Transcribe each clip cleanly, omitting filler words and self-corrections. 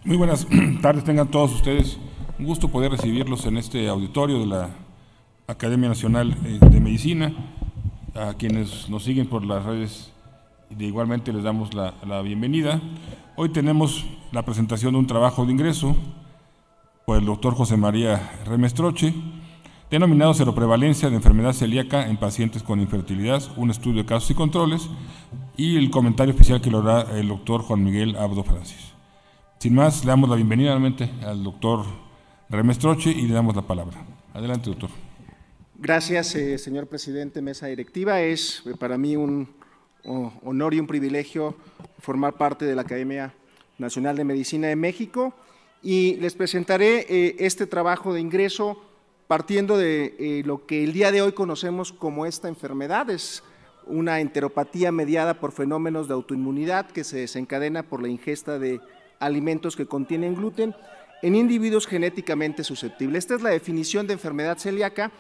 Muy buenas tardes, tengan todos ustedes. Un gusto poder recibirlos en este auditorio de la Academia Nacional de Medicina. A quienes nos siguen por las redes, igualmente les damos la bienvenida. Hoy tenemos la presentación de un trabajo de ingreso por el doctor José María Remestroche, denominado Seroprevalencia de enfermedad celíaca en pacientes con infertilidad, un estudio de casos y controles, y el comentario oficial que lo hará el doctor Juan Miguel Abdo Francis. Sin más, le damos la bienvenida nuevamente al doctor Remestroche y le damos la palabra. Adelante, doctor. Gracias, señor presidente, mesa directiva. Es para mí un honor y un privilegio formar parte de la Academia Nacional de Medicina de México y les presentaré este trabajo de ingreso partiendo de lo que el día de hoy conocemos como esta enfermedad. Es una enteropatía mediada por fenómenos de autoinmunidad que se desencadena por la ingesta de alimentos que contienen gluten en individuos genéticamente susceptibles. Esta es la definición de enfermedad celíaca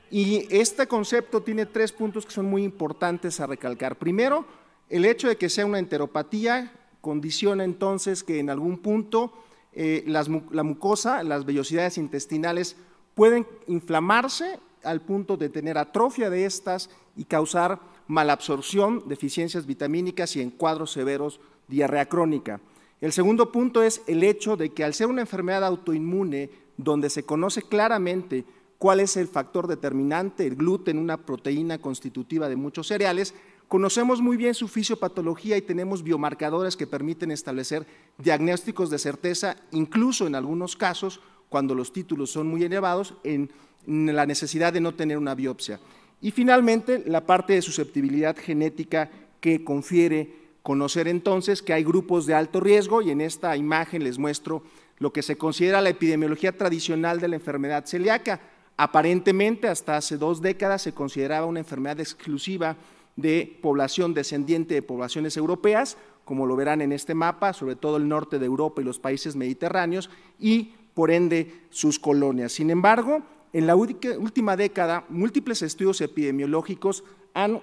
y este concepto tiene 3 puntos que son muy importantes a recalcar. Primero, el hecho de que sea una enteropatía condiciona entonces que en algún punto la mucosa, las vellosidades intestinales pueden inflamarse al punto de tener atrofia de estas y causar malabsorción, deficiencias vitamínicas y en cuadros severos diarrea crónica. El segundo punto es el hecho de que al ser una enfermedad autoinmune donde se conoce claramente cuál es el factor determinante, el gluten, una proteína constitutiva de muchos cereales, conocemos muy bien su fisiopatología y tenemos biomarcadores que permiten establecer diagnósticos de certeza, incluso en algunos casos, cuando los títulos son muy elevados, en la necesidad de no tener una biopsia. Y finalmente, la parte de susceptibilidad genética que confiere conocer entonces que hay grupos de alto riesgo y en esta imagen les muestro lo que se considera la epidemiología tradicional de la enfermedad celíaca. Aparentemente, hasta hace 2 décadas se consideraba una enfermedad exclusiva de población descendiente de poblaciones europeas, como lo verán en este mapa, sobre todo el norte de Europa y los países mediterráneos y, por ende, sus colonias. Sin embargo, en la última década, múltiples estudios epidemiológicos han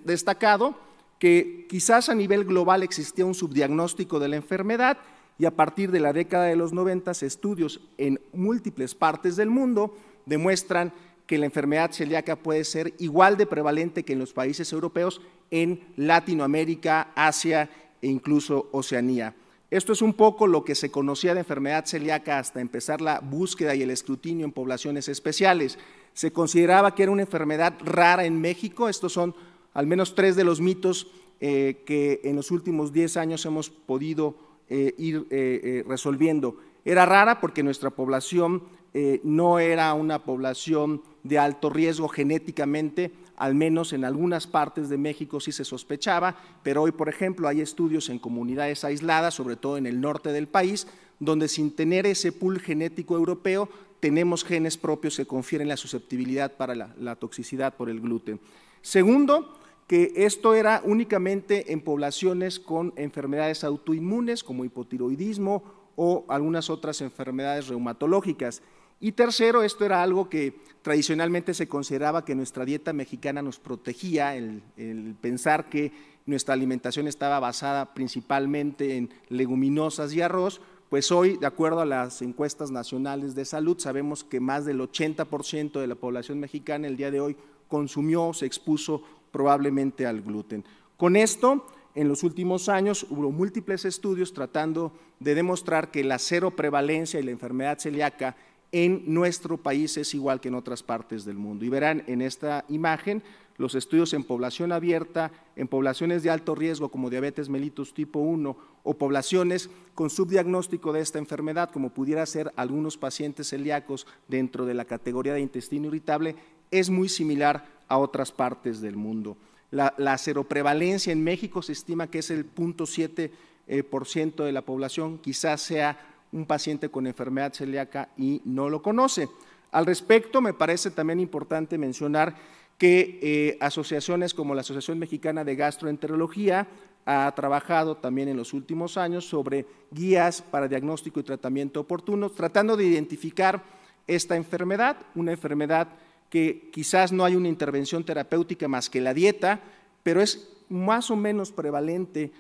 destacado que quizás a nivel global existía un subdiagnóstico de la enfermedad y a partir de la década de los 90 estudios en múltiples partes del mundo demuestran que la enfermedad celíaca puede ser igual de prevalente que en los países europeos en Latinoamérica, Asia e incluso Oceanía. Esto es un poco lo que se conocía de enfermedad celíaca hasta empezar la búsqueda y el escrutinio en poblaciones especiales. Se consideraba que era una enfermedad rara en México. Estos son al menos 3 de los mitos que en los últimos 10 años hemos podido ir resolviendo. Era rara porque nuestra población no era una población de alto riesgo genéticamente, al menos en algunas partes de México sí se sospechaba, pero hoy, por ejemplo, hay estudios en comunidades aisladas, sobre todo en el norte del país, donde sin tener ese pool genético europeo, tenemos genes propios que confieren la susceptibilidad para la toxicidad por el gluten. Segundo, que esto era únicamente en poblaciones con enfermedades autoinmunes como hipotiroidismo o algunas otras enfermedades reumatológicas. Y tercero, esto era algo que tradicionalmente se consideraba que nuestra dieta mexicana nos protegía, el pensar que nuestra alimentación estaba basada principalmente en leguminosas y arroz, pues hoy, de acuerdo a las encuestas nacionales de salud, sabemos que más del 80% de la población mexicana el día de hoy consumió, se expuso probablemente al gluten. Con esto, en los últimos años hubo múltiples estudios tratando de demostrar que la seroprevalencia y la enfermedad celíaca en nuestro país es igual que en otras partes del mundo. Y verán en esta imagen los estudios en población abierta, en poblaciones de alto riesgo como diabetes mellitus tipo 1 o poblaciones con subdiagnóstico de esta enfermedad como pudiera ser algunos pacientes celíacos dentro de la categoría de intestino irritable, es muy similar a otras partes del mundo. La seroprevalencia en México se estima que es el 0.7% de la población, quizás sea un paciente con enfermedad celíaca y no lo conoce. Al respecto, me parece también importante mencionar que asociaciones como la Asociación Mexicana de Gastroenterología ha trabajado también en los últimos años sobre guías para diagnóstico y tratamiento oportuno, tratando de identificar esta enfermedad, una enfermedad que quizás no hay una intervención terapéutica más que la dieta, pero es más o menos prevalente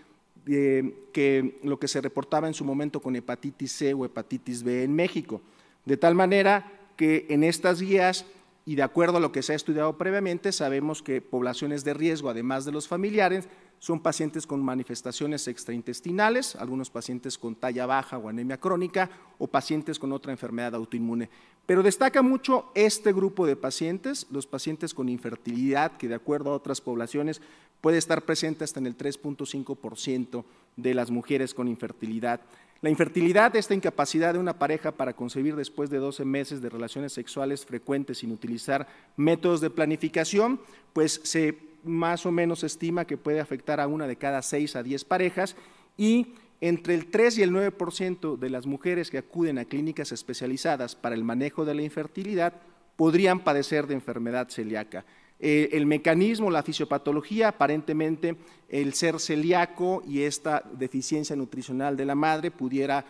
que lo que se reportaba en su momento con hepatitis C o hepatitis B en México. De tal manera que en estas guías, y de acuerdo a lo que se ha estudiado previamente, sabemos que poblaciones de riesgo, además de los familiares, son pacientes con manifestaciones extraintestinales, algunos pacientes con talla baja o anemia crónica, o pacientes con otra enfermedad autoinmune. Pero destaca mucho este grupo de pacientes, los pacientes con infertilidad, que de acuerdo a otras poblaciones puede estar presente hasta en el 3.5% de las mujeres con infertilidad. La infertilidad, esta incapacidad de una pareja para concebir después de 12 meses de relaciones sexuales frecuentes sin utilizar métodos de planificación, pues se más o menos estima que puede afectar a una de cada 6 a 10 parejas, y entre el 3 y el 9% de las mujeres que acuden a clínicas especializadas para el manejo de la infertilidad podrían padecer de enfermedad celíaca. El mecanismo, la fisiopatología, aparentemente el ser celíaco y esta deficiencia nutricional de la madre pudiera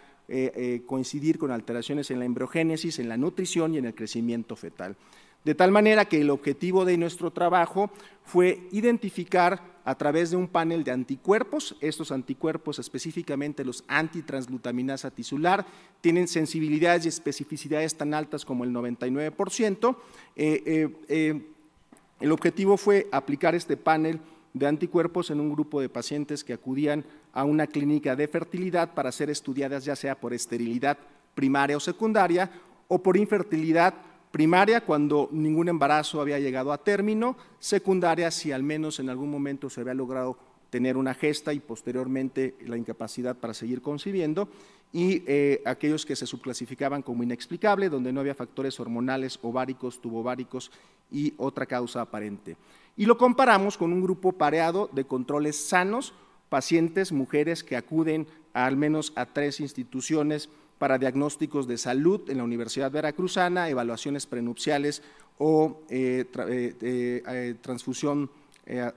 coincidir con alteraciones en la embriogénesis, en la nutrición y en el crecimiento fetal. De tal manera que el objetivo de nuestro trabajo fue identificar a través de un panel de anticuerpos, estos anticuerpos, específicamente los antitransglutaminasa tisular, tienen sensibilidades y especificidades tan altas como el 99%. El objetivo fue aplicar este panel de anticuerpos en un grupo de pacientes que acudían a una clínica de fertilidad para ser estudiadas ya sea por esterilidad primaria o secundaria o por infertilidad primaria cuando ningún embarazo había llegado a término, secundaria si al menos en algún momento se había logrado tener una gesta y posteriormente la incapacidad para seguir concibiendo, y aquellos que se subclasificaban como inexplicable, donde no había factores hormonales, ováricos, tubováricos y otra causa aparente. Y lo comparamos con un grupo pareado de controles sanos, pacientes, mujeres que acuden al menos a 3 instituciones para diagnósticos de salud en la Universidad Veracruzana, evaluaciones prenupciales o transfusión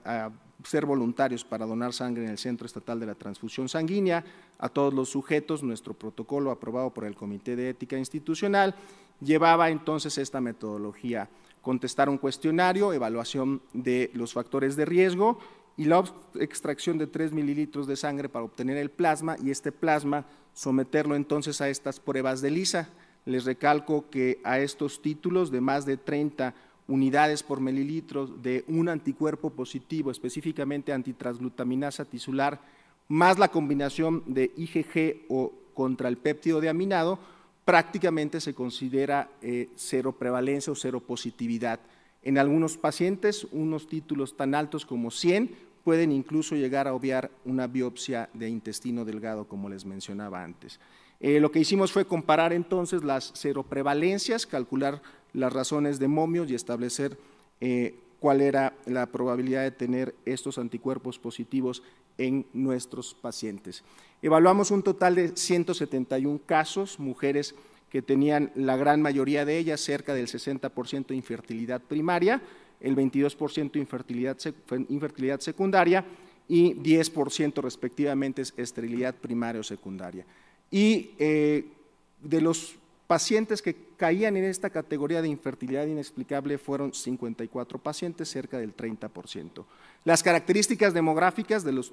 a ser voluntarios para donar sangre en el Centro Estatal de la Transfusión Sanguínea, a todos los sujetos. Nuestro protocolo aprobado por el Comité de Ética Institucional llevaba entonces esta metodología: contestar un cuestionario, evaluación de los factores de riesgo y la extracción de 3 mililitros de sangre para obtener el plasma, y este plasma someterlo entonces a estas pruebas de ELISA. Les recalco que a estos títulos de más de 30 unidades por mililitro de un anticuerpo positivo, específicamente antitransglutaminasa tisular, más la combinación de IgG o contra el péptido de aminado, prácticamente se considera cero prevalencia o cero positividad. En algunos pacientes, unos títulos tan altos como 100 pueden incluso llegar a obviar una biopsia de intestino delgado, como les mencionaba antes. Lo que hicimos fue comparar entonces las seroprevalencias, calcular las razones de momios y establecer cuál era la probabilidad de tener estos anticuerpos positivos en nuestros pacientes. Evaluamos un total de 171 casos, mujeres que tenían la gran mayoría de ellas, cerca del 60% de infertilidad primaria, el 22% infertilidad secundaria y 10% respectivamente esterilidad primaria o secundaria. Y de los pacientes que caían en esta categoría de infertilidad inexplicable fueron 54 pacientes, cerca del 30%. Las características demográficas de los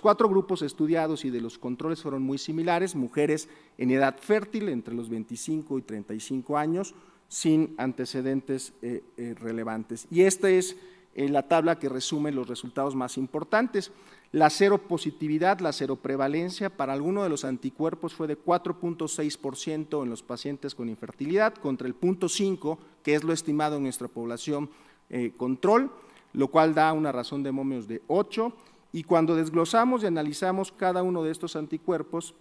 4 grupos estudiados y de los controles fueron muy similares: mujeres en edad fértil entre los 25 y 35 años, sin antecedentes relevantes. Y esta es la tabla que resume los resultados más importantes. La seropositividad, la seroprevalencia para alguno de los anticuerpos fue de 4.6% en los pacientes con infertilidad, contra el 0.5%, que es lo estimado en nuestra población control, lo cual da una razón de momios de 8. Y cuando desglosamos y analizamos cada uno de estos anticuerpos,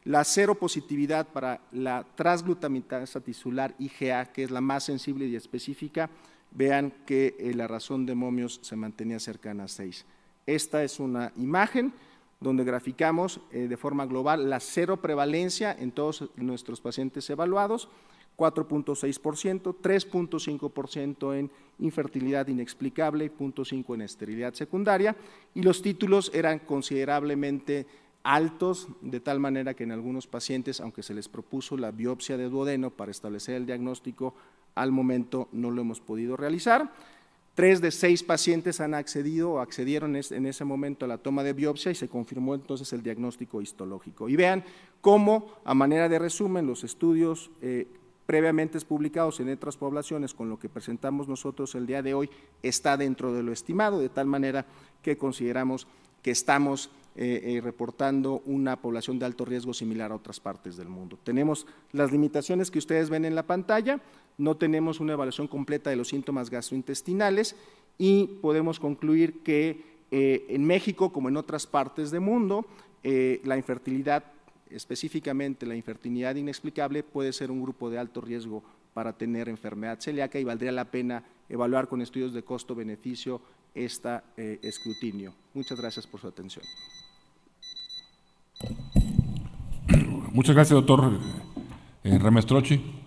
la seropositividad para la transglutaminasa tisular IgA, que es la más sensible y específica, vean que la razón de momios se mantenía cercana a 6. Esta es una imagen donde graficamos de forma global la seroprevalencia en todos nuestros pacientes evaluados: 4.6%, 3.5% en infertilidad inexplicable, 0.5% en esterilidad secundaria, y los títulos eran considerablemente altos, de tal manera que en algunos pacientes, aunque se les propuso la biopsia de duodeno para establecer el diagnóstico, al momento no lo hemos podido realizar. 3 de 6 pacientes han accedido o accedieron en ese momento a la toma de biopsia y se confirmó entonces el diagnóstico histológico. Y vean cómo, a manera de resumen, los estudios previamente publicados en otras poblaciones con lo que presentamos nosotros el día de hoy está dentro de lo estimado, de tal manera que consideramos que estamos reportando una población de alto riesgo similar a otras partes del mundo. Tenemos las limitaciones que ustedes ven en la pantalla, no tenemos una evaluación completa de los síntomas gastrointestinales y podemos concluir que en México, como en otras partes del mundo, la infertilidad, específicamente la infertilidad inexplicable, puede ser un grupo de alto riesgo para tener enfermedad celíaca y valdría la pena evaluar con estudios de costo-beneficio este escrutinio. Muchas gracias por su atención. Muchas gracias, doctor Ramestrochi.